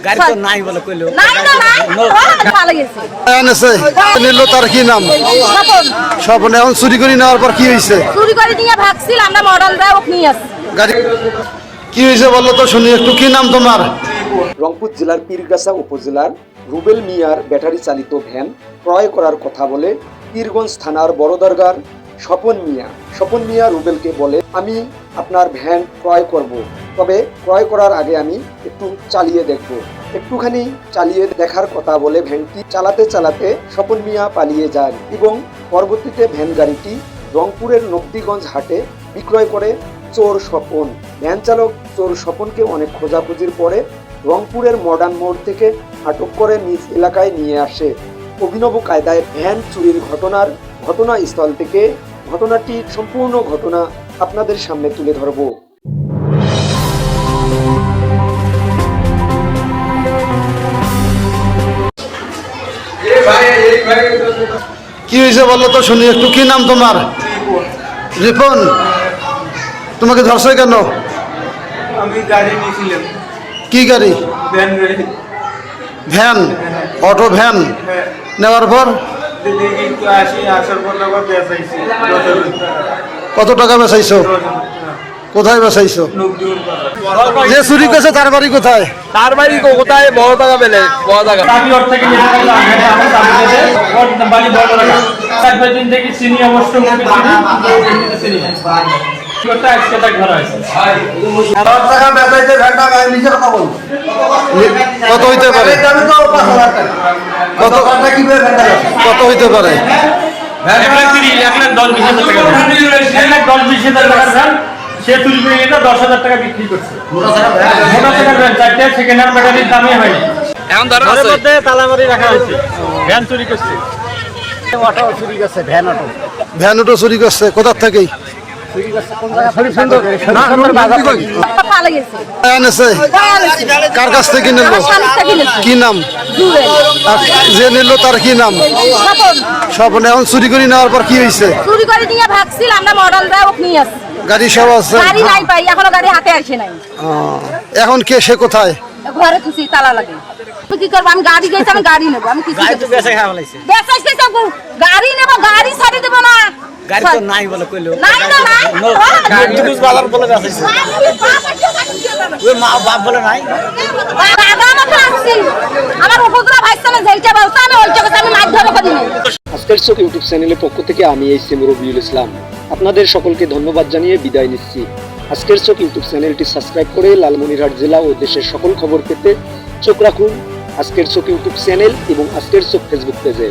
গাড়ি তো নাই বলে কইলো নাই না পালা গেছে এনেছে নিল তার কি নাম স্বপন এখন চুরি করে নেওয়ার পর কি হয়েছে চুরি করে নিয়ে ভাগছিল আমরা মডেল দাও নিয়ে আসি গাড়ি কি হয়েছে বললো তো শুনি একটু কি নাম তোমার রংপুর জেলার পীরগাছা উপজেলার রুবেল মিয়ার ব্যাটারি চালিত ভ্যান ক্রয় করার কথা বলে পীরগঞ্জ থানার বড় দরগার স্বপন মিয়া রুবেলকে বলে আমি আপনার ভ্যান ক্রয় করব, তবে ক্রয় করার আগে আমি একটু চালিয়ে দেখব। একটুখানি চালিয়ে দেখার কথা বলে ভ্যানটি চালাতে চালাতে স্বপন মিয়া পালিয়ে যান এবং পরবর্তীতে ভ্যান গাড়িটি রংপুরের নবীগঞ্জ হাটে বিক্রয় করে চোর স্বপন। ভ্যান চালক চোর স্বপনকে অনেক খোঁজাখুঁজির পরে রংপুরের মডার্ন মোড় থেকে আটক করে নিজ এলাকায় নিয়ে আসে। অভিনব কায়দায় ভ্যান চুরির ঘটনাস্থল থেকে ঘটনাটির সম্পূর্ণ ঘটনা আপনাদের সামনে তুলে ধরব। কি হয়েছে বললো তো শুনি একটু কি নাম তোমার রিপন তোমাকে ধরছে কেন আমি গাড়ি নিয়েছিলাম কি গাড়ি ভ্যান গাড়ি ভ্যান অটো ভ্যান নেওয়ার পর দেখি তো আসার পর আবার বেচাইছি কত টাকা বেচাইছো কোথায় বেচাইছো যে চুরি করেছে তার বাড়ি কোথায় তার বাড়ি কোথায় বড় টাকা পেলে বড় টাকা চাবি ওর থেকে নিয়ে গেল আমার চাবি দিয়ে ওর বাড়ি বড় টাকা তারপর দিন থেকে চিনি অবশ্য চিনি ওটা আজকে তাক ধরা হয়েছে কত হইতে পারে কত হইতে পারে 1,10,20,000 টাকার ভ্যান সে চুরি করে এটা 10,000 টাকা বিক্রি করছে মোটা টাকার ভ্যান চারটে সেকেন্ড হ্যান্ড ব্যাটারির দামই হয়নি এখন ধরো ঘরের মধ্যে তালামারি রাখা হয়েছে ভ্যান চুরি করছে ভ্যান অটো চুরি করছে কোথার থেকেই পালা গেছে এনেছে কার কাছ থেকে নিল কি নাম আর যে নিল তার কি নাম স্বপন এখন চুরি করে নেওয়ার পর কি হয়েছে চুরি করে নিয়ে ভাগছিল আমরা মডেল দাও নিয়ে আসি গাড়ি সব আছে গাড়ি নাই পাই এখনো গাড়ি হাতে আসে নাই এখন কে সে কোথায় ঘরে খুশি তালা লাগে কি করবো আমি গাড়ি গেছি আমি গাড়ি নেবো আমি কিছু বেঁচে খাওয়া লাগছে বেচাইছে তো গাড়ি নেবো গাড়ি ছাড়ি দেবো না গাড়ি তো নাই বলে কইলো নাই না নবীগঞ্জ বাজার বলে বেঁচেছে ওই মা বাপ বলে নাই দাদা আমাকে আসছি আমার উপদ্রব ভাইছে না যেইটা বলতো আমি ওই জায়গাতে আমি মাছ ধরে করি আজকের চোখ ইউটিউব চ্যানেলের পক্ষ থেকে আমি এইচএম রবিউল ইসলাম আপনাদের সকলকে ধন্যবাদ জানিয়ে বিদায় নিচ্ছি। আজকের চোখ ইউটিউব চ্যানেলটি সাবস্ক্রাইব করে লালমনিরহাট জেলা ও দেশের সকল খবর পেতে চোখ রাখুন আজকের চোখ ইউটিউব চ্যানেল এবং আজকের চোখ ফেসবুক পেজে।